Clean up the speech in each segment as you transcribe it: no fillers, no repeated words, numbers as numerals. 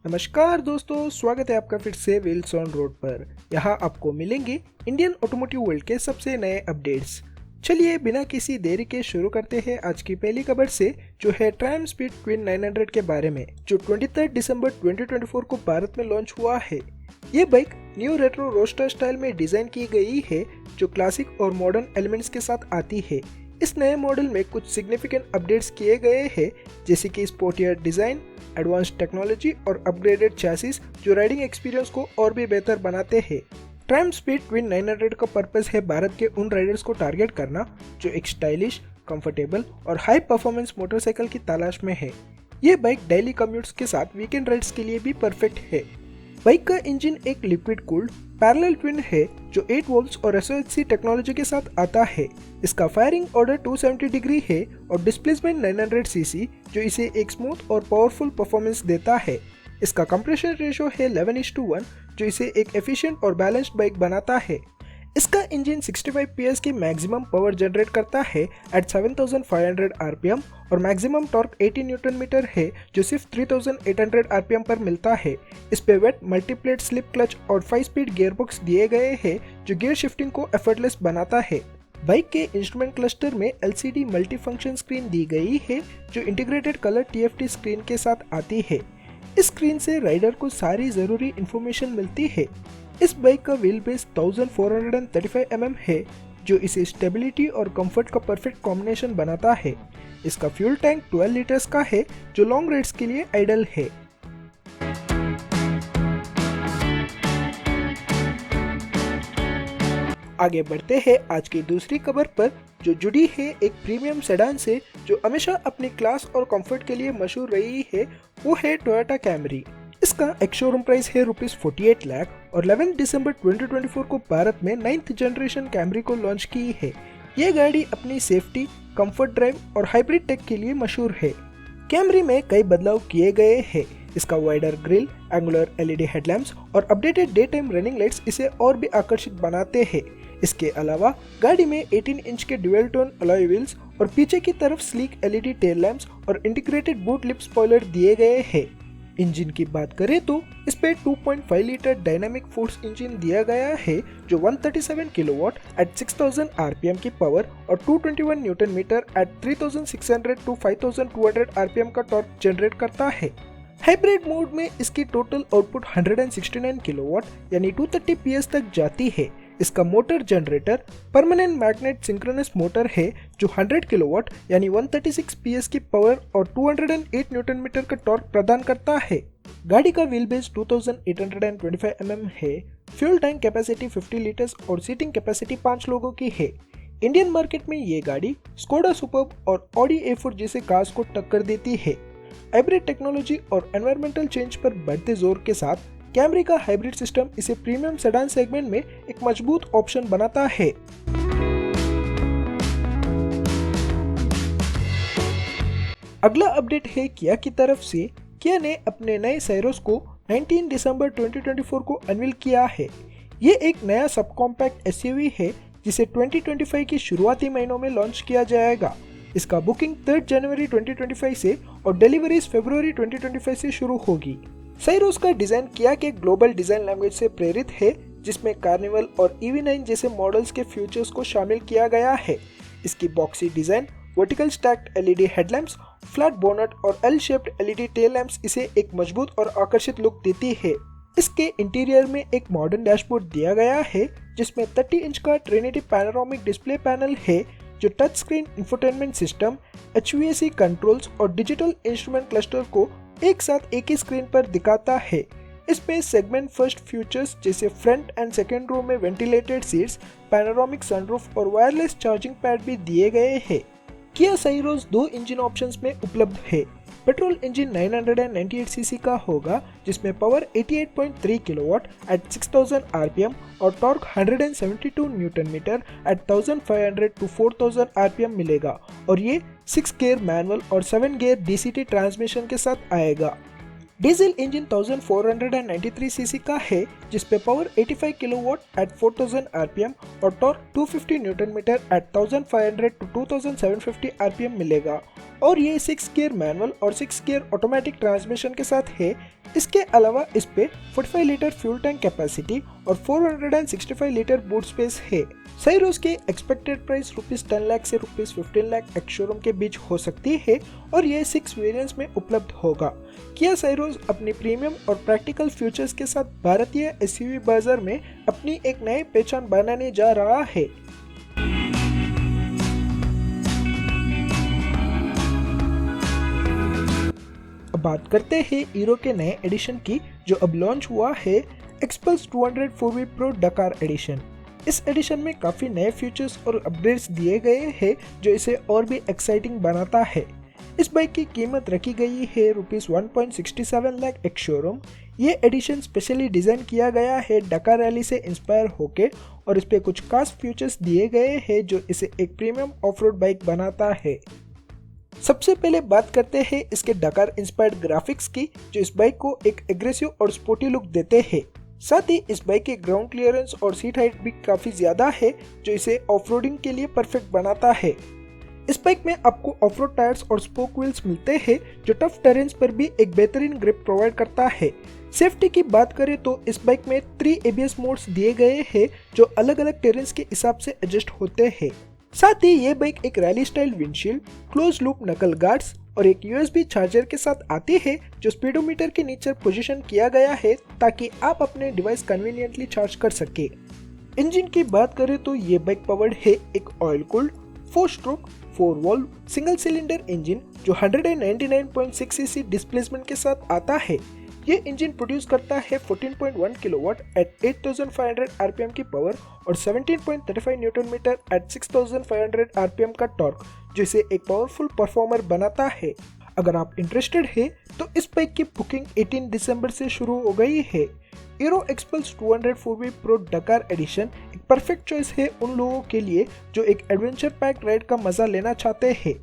नमस्कार दोस्तों, स्वागत है आपका फिर से व्हील्स ऑन रोड पर। यहाँ आपको मिलेंगे इंडियन ऑटोमोटिव वर्ल्ड के सबसे नए अपडेट्स। चलिए बिना किसी देरी के शुरू करते हैं आज की पहली खबर से, जो है ट्रायम्फ स्पीड क्वीन 900 के बारे में, जो 23 दिसंबर 2024 को भारत में लॉन्च हुआ है। ये bike new retro roadster style में डिजाइन की गई है, जो क्लासिक और मॉडर्न एलिमेंट्स के साथ आती है। इस नए मॉडल में कुछ सिग्निफिकेंट अपडेट्स किए गए हैं, जैसे कि स्पोर्टियर डिजाइन, एडवांस्ड टेक्नोलॉजी और अपग्रेडेड चैसिस, जो राइडिंग एक्सपीरियंस को और भी बेहतर बनाते हैं। ट्रायम्फ स्पीड क्वीन 900 का पर्पस है भारत के उन राइडर्स को टारगेट करना जो एक स्टाइलिश, कंफर्टेबल और हाई परफॉर्मेंस मोटरसाइकिल की तलाश में है। ये बाइक डेली कम्यूट्स के साथ वीकेंड राइड्स के लिए भी परफेक्ट है। बाइक का इंजन एक लिक्विड कूल्ड पैरेलल ट्विन है, जो 8 वोल्ट्स और SOHC टेक्नोलॉजी के साथ आता है। इसका फायरिंग ऑर्डर 270 डिग्री है और डिस्प्लेसमेंट 900 सीसी, जो इसे एक स्मूथ और पावरफुल परफॉर्मेंस देता है। इसका कंप्रेशन रेशो है 11:1, जो इसे एक एफिशिएंट और बैलेंस्ड बाइक बनाता है। इसका इंजन 65 PS की मैक्सिमम पावर जनरेट करता है एट 7500 RPM और मैक्सिमम टॉर्क 80 न्यूटन मीटर है, जो सिर्फ 3800 RPM पर मिलता है। इस पे वेट मल्टीप्लेट स्लिप क्लच और 5 स्पीड गियरबॉक्स दिए गए हैं, जो गियर शिफ्टिंग को एफर्टलेस बनाता है। बाइक के इंस्ट्रूमेंट क्लस्टर में LCD मल्टी फंक्शन स्क्रीन दी गई है, जो इंटीग्रेटेड कलर TFT स्क्रीन के साथ आती है। इस स्क्रीन से राइडर को सारी जरूरी इंफॉर्मेशन मिलती है। इस बाइक का व्हील बेस 1435 mm है, जो इसे स्टेबिलिटी और कंफर्ट का परफेक्ट कॉम्बिनेशन बनाता है। इसका फ्यूल टैंक 12 लीटर्स का है, जो लॉन्ग राइड्स के लिए आइडियल है। आगे बढ़ते हैं आज की दूसरी खबर पर, जो जुड़ी है एक प्रीमियम सेडान से, जो हमेशा अपनी क्लास और कंफर्ट के लिए मशहूर रही है। वो है टोयोटा कैमरी। इसका एक शोरूम प्राइस है ₹48 लाख और 11 दिसंबर 2024 को भारत में 9th जनरेशन कैमरी को लॉन्च की है। ये गाड़ी अपनी सेफ्टी, कंफर्ट ड्राइव और हाइब्रिड टेक के लिए मशहूर है। कैमरी में कई बदलाव किए गए हैं। इसका wider grill, angular LED headlamps और updated daytime running lights इसे और भी आकर्षित बनाते हैं। इसके अलावा गाड़ी में 18 इंच के ड्यूअल टोन अलॉय व्हील्स और पीछे की तरफ स्लीक LED टेल लैंप्स और इंटीग्रेटेड बूट लिप स्पॉइलर दिए गए हैं। इंजन की बात करें तो इस पे 2.5 लीटर डायनामिक फोर्स इंजन दिया गया है, जो 137 किलोवाट एट 6000 RPM की पावर और 221 newton metre at 3600 to 5200 RPM का टॉर्क जनरेट करता है। हाइब्रिड मोड में इसकी टोटल आउटपुट 169 किलोवाट यानी 230 PS तक जाती है। इसका motor generator permanent magnet synchronous motor है, जो 100 किलोवाट यानी 136 PS की पावर और 208 न्यूटन मीटर का टॉर्क प्रदान करता है। गाड़ी का व्हील बेस 2825 mm है। फ्यूल टैंक कैपेसिटी 50 लीटर्स और सीटिंग कैपेसिटी 5 लोगों की है। इंडियन मार्केट में ये गाड़ी स्कोडा सुपर्ब और ऑडी A4 जैसे कार्स को टक्कर देती है। हाइब्रिड टेक्नोलॉजी और एनवायरमेंटल चेंज पर बढ़ते जोर के साथ कैमरी का हाइब्रिड सिस्टम इसे प्रीमियम सेडान सेगमेंट में एक मजबूत ऑप्शन बनाता है। अगला अपडेट है किया की तरफ से। किया ने अपने नए सैरोस को 19 दिसंबर 2024 को अनवील किया है। ये एक नया सब कॉम्पैक्ट SUV है, जिसे 2025 के शुरुआती महीनों में लॉन्च किया जाएगा। इसका बुकिंग 3 जनवरी 2025 से और डिलीवरीज फरवरी 2025 से शुरू होगी। सैरोस का डिजाइन किया के ग्लोबल डिजाइन लैंग्वेज से प्रेरित है, जिसमें कार्निवल और EV9 जैसे मॉडल्स के फीचर्स को शामिल किया गया है। इसकी boxy design, vertical stacked LED headlamps, flat bonnet और L shaped LED tail lamps इसे एक मजबूत और आकर्षित लुक देती है। इसके इंटीरियर में एक मॉडर्न डैशबोर्ड दिया गया है, जिसमें 30 इंच का ट्रिनिटी पैनोरामिक डिस्प्ले पैनल है, जो touch screen infotainment system, HVAC controls और डिजिटल इंस्ट्रूमेंट क्लस्टर को एक साथ एक ही स्क्रीन पर दिखाता है। इसमें सेगमेंट फर्स्ट फीचर्स जैसे फ्रंट एंड सेकेंड रो में वेंटिलेटेड सीट्स, पैनोरामिक सनरूफ और वायरलेस चार्जिंग पैड भी दिए गए हैं। किया सैरोस 2 इंजन ऑप्शंस में उपलब्ध है। पेट्रोल इंजन 998 सीसी का होगा, जिसमें पावर 88.3 किलोवाट एट 6000 RPM और torque 172 newton metre at 1500 to 4000 RPM मिलेगा और ये 6 गियर मैनुअल और 7 गियर DCT ट्रांसमिशन के साथ आएगा। डीजल इंजन 1493 सीसी का है जिसपे पावर 85 किलोवाट एट 4000 आरपीएम और torque 250 newton metre at 1500 to 2750 RPM मिलेगा और ये 6 गियर मैनुअल और 6 गियर ऑटोमेटिक ट्रांसमिशन के साथ है। इसके अलावा इस पे 45 लीटर फ्यूल टैंक कैपेसिटी और 465 लीटर बूट स्पेस है। साइरोस की एक्सपेक्टेड प्राइस ₹10 लाख से ₹15 लाख एक्स शोरूम के बीच हो सकती है और ये 6 वेरिएंट्स में उपलब्ध होगा। किया साइरोस अपनी प्रीमियम और प्रैक्टिकल फीचर्स के साथ भारतीय एसयूवी बाजार में अपनी एक नई पहचान बनाने जा रहा है। अब बात करते हैं हीरो के नए एडिशन की जो अब लॉन्च हुआ है, एक्सपल्स 200 4V प्रो डकार एडिशन। इस एडिशन में काफी नए फीचर्स और अपडेट्स दिए गए हैं जो इसे और भी एक्साइटिंग बनाता है। इस बाइक की कीमत रखी गई है ₹1.67 लाख एक्स शोरूम। ये एडिशन स्पेशली डिजाइन किया गया है डकार रैली से इंस्पायर होके और इस पे कुछ खास फीचर्स दिए गए हैं जो इसे एक प्रीमियम ऑफ-रोड बाइक बनाता है। सबसे पहले बात करते हैं इसके डकार इंस्पायर्ड ग्राफिक्स की जो इस बाइक को एक एग्रेसिव और स्पोर्टी लुक देते हैं। साथ ही इस बाइक के ग्राउंड क्लियरेंस और सीट हाइट भी काफी ज्यादा है जो इसे ऑफ-रोडिंग के लिए परफेक्ट बनाता है। इस बाइक में आपको ऑफ-रोड टायर्स और स्पोक व्हील्स मिलते हैं जो टफ टेरेन्स पर भी एक बेहतरीन ग्रिप प्रोवाइड करता है। सेफ्टी की बात करें तो इस बाइक में 3 ABS मोड्स दिए गए हैं जो अलग अलग टेरेन्स के हिसाब से एडजस्ट होते हैं। साथ ही ये बाइक एक rally style windshield, close loop नकल गार्ड्स और एक USB चार्जर के साथ आती है जो स्पीडोमीटर के नीचे पोजीशन किया गया है ताकि आप अपने डिवाइस कन्वीनियंटली चार्ज कर सके। इंजन की बात करें तो ये बाइक पावर्ड है एक oil cooled 4 stroke 4 valve single cylinder engine जो 199.6 सीसी डिस्प्लेसमेंट के साथ आता है। ये इंजन प्रोड्यूस करता है 14.1 किलोवाट एट 8500 आरपीएम की पावर और 17.35 न्यूटन मीटर एट 6500 आरपीएम का टॉर्क जो इसे एक पावरफुल परफॉर्मर बनाता है। अगर आप इंटरेस्टेड है तो इस बाइक की बुकिंग 18 दिसंबर से शुरू हो गई है। हीरो एक्सपल्स 200 4V प्रो डकार एडिशन एक परफेक्ट चॉइस है उन लोगों के लिए जो एक एडवेंचर पैक राइड का मजा लेना चाहते हैं।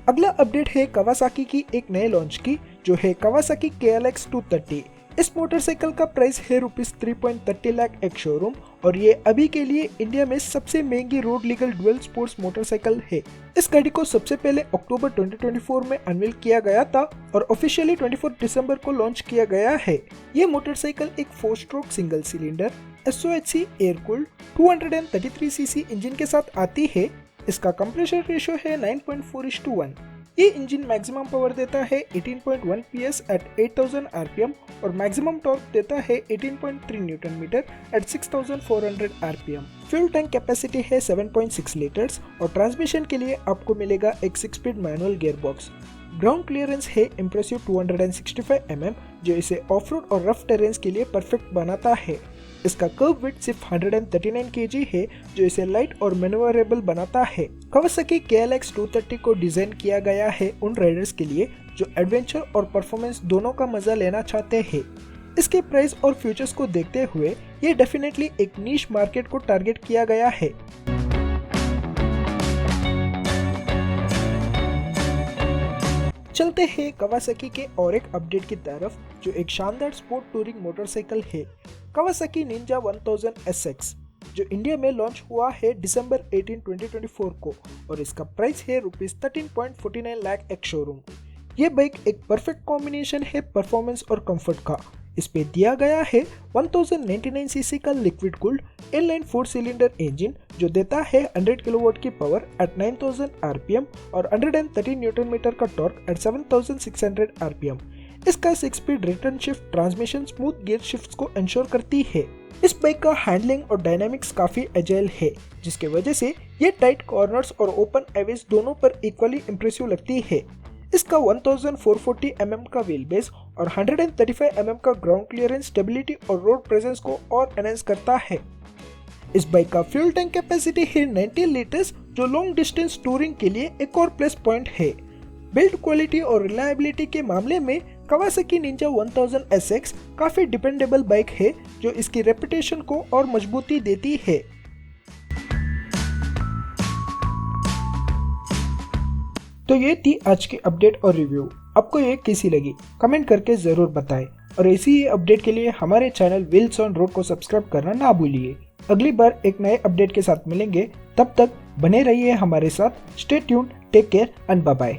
अगला अपडेट है कावासाकी की एक नए लॉन्च की जो है कावासाकी KLX 230। इस मोटरसाइकिल का प्राइस है ₹3.30 लाख एक्स शोरूम और ये अभी के लिए इंडिया में सबसे महंगी road legal dual sports motorcycle है। इस गाड़ी को सबसे पहले अक्टूबर 2024 में अनवील किया गया था और ऑफिशियली 24 दिसंबर को लॉन्च किया गया है। ये मोटरसाइकिल एक 4 stroke single cylinder SOHC air cooled 233 CC engine के साथ आती है। इसका कंप्रेशर रेशियो है 9.4:1। ये इंजन मैक्सिमम पावर देता है 18.1 PS एट 8000 आरपीएम और मैक्सिमम टॉर्क देता है 18.3 newton metre at 6400 RPM. Fuel tank capacity है 7.6 लीटर्स और ट्रांसमिशन के लिए आपको मिलेगा एक 6 speed manual gearbox. Ground clearance है इम्प्रेसिव 265 mm जो इसे ऑफ-रोड और रफ टेरेन्स के लिए परफेक्ट बनाता है। इसका कर्व वेट सिर्फ 139 kg है जो इसे लाइट और मैन्यूवरेबल बनाता है। कावासाकी KLX 230 को डिजाइन किया गया है उन राइडर्स के लिए जो एडवेंचर और परफॉर्मेंस दोनों का मजा लेना चाहते हैं। इसके प्राइस और फीचर्स को देखते हुए ये डेफिनेटली एक नीश मार्केट को टारगेट किया गया है। चलते हैं कावासाकी के और एक अपडेट की तरफ जो एक शानदार स्पोर्ट टूरिंग मोटरसाइकिल है कावासाकी निंजा 1000 SX जो इंडिया में लॉन्च हुआ है दिसंबर 18, 2024 को और इसका प्राइस है ₹13.49 लाख एक्स शोरूम। ये बाइक एक परफेक्ट कॉम्बिनेशन है परफॉर्मेंस और कंफर्ट का। इस पे दिया गया है 1099 सीसी का liquid cooled inline 4 cylinder engine जो देता है 100 किलोवाट की पावर एट 9000 आरपीएम और 130 न्यूटन मीटर का टॉर्क एट 7600 आरपीएम। इसका 6 speed return shift transmission smooth gear shifts को इंश्योर करती है। इस बाइक का हैंडलिंग और डायनामिक्स काफी एजाइल है जिसके वजह से ये टाइट कॉर्नर्स और ओपन एवेज दोनों पर इक्वली इंप्रेसिव लगती है। इसका 1440 mm का व्हील बेस और 135 mm का ग्राउंड क्लियरेंस स्टेबिलिटी और रोड प्रेजेंस को और एनहांस करता है। इस बाइक का फ्यूल टैंक कैपेसिटी है 90 लीटर्स जो लॉन्ग डिस्टेंस टूरिंग के लिए एक और प्लस पॉइंट है। बिल्ड क्वालिटी और रिलायबिलिटी के मामले में कावासाकी निंजा 1000 SX काफी डिपेंडेबल बाइक है जो इसकी रेपुटेशन को और मजबूती देती है। तो ये थी आज की अपडेट और रिव्यू। आपको ये कैसी लगी कमेंट करके ज़रूर बताएं और ऐसी ही अपडेट के लिए हमारे चैनल व्हील्स ऑन रोड को सब्सक्राइब करना ना भूलिए। अगली बार एक नए अपडेट के साथ मिलेंगे, तब तक बने रहिए हमारे साथ। Stay tuned, take care and bye bye.